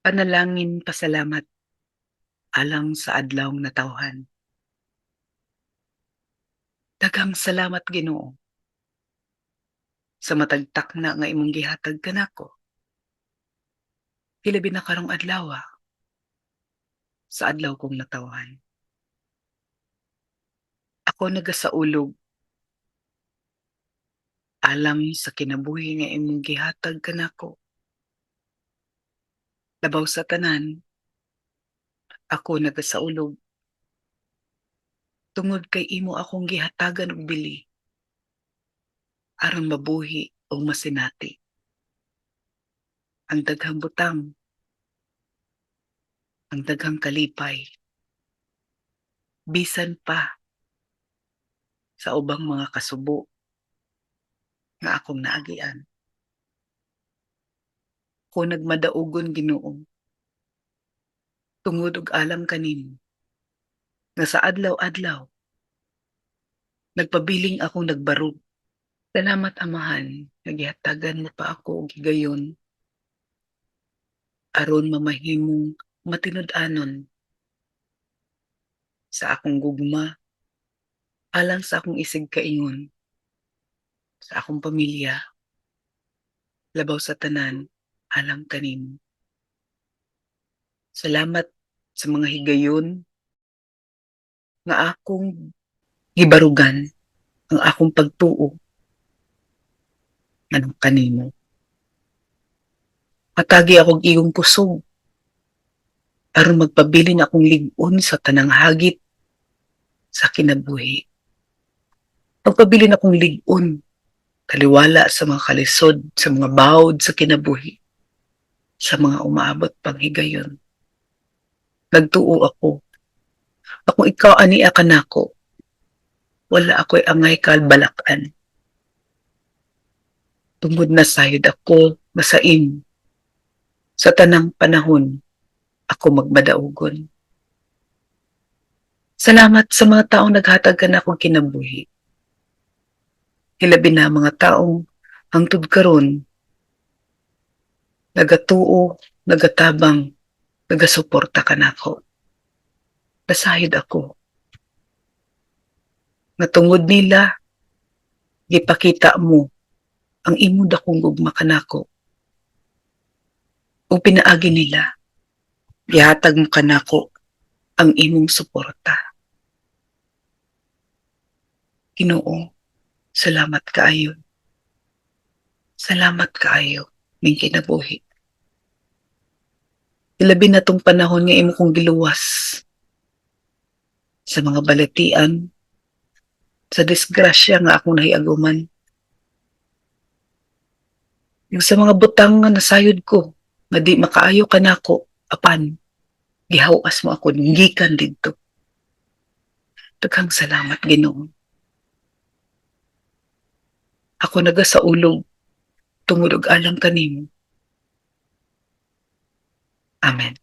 Panalangin pasalamat alang sa adlawng natawhan. Daghang salamat Ginoo sa matag takna nga imong gihatag kanako. Hilabi na karong adlaw sa adlaw kong natawhan. Ako nagasaulog alang sa kinabuhi nga imong gihatag kanako. Labaw sa tanan, ako nagasaulog tungod kay imo akong gihatagan og bili aron mabuhi o masinati. Ang daghang butang, ang daghang kalipay, bisan pa sa ubang mga kasubo nga akong naagian. Ko nagmadaugon Ginoo tungod og alang kanimo nga sa adlaw-adlaw nagpabiling akong nagbarog. Salamat Amahan nga gihatagan mo pa ako og higayon aron mamahimong matinud-anon sa akong gugma alang sa akong isig kaingon sa akong pamilya labaw sa tanan alang kanimo. Salamat sa mga higayon nga akong gibarugan ang akong pagtuo nganong kanimo. Matagi akong iyong kusog aron magpabilin akong lig-on sa tanang hagit sa kinabuhi. Magpabilin akong lig-on taliwala sa mga kalisod, sa mga bawod sa kinabuhi, sa mga umaabot pang higayon. Nagtuo ako. Kung ikaw ania ka nako, wala ako'y angay kalbalakan. Tungod na sayod ako masain sa tanang panahon ako magmadaugon. Salamat sa mga taong naghatag ka na akong kinabuhi. Hilabi na mga taong hangtod karon nagatuo, nagatabang, nagasuporta ka nako. Nasayod ako. Nga tungod nila, gipakita mo ang imo dakong gugma kanako. O pinaagi nila, gihatag mo kanako ang imong suporta. Ginoo, salamat kaayo. Salamat kaayo ning kinabuhi. Ilabi na tong panahon nga imo kong giluwas sa mga balatian, sa disgrasya nga akong nahiaguman. Yung sa mga butang nga nasayod ko, nga di makaayo ka nako, apan, gihawas mo ako, gikan dito. Daghang salamat Ginoo. Ako nagasaulog tungod og alang kanimo. Amen.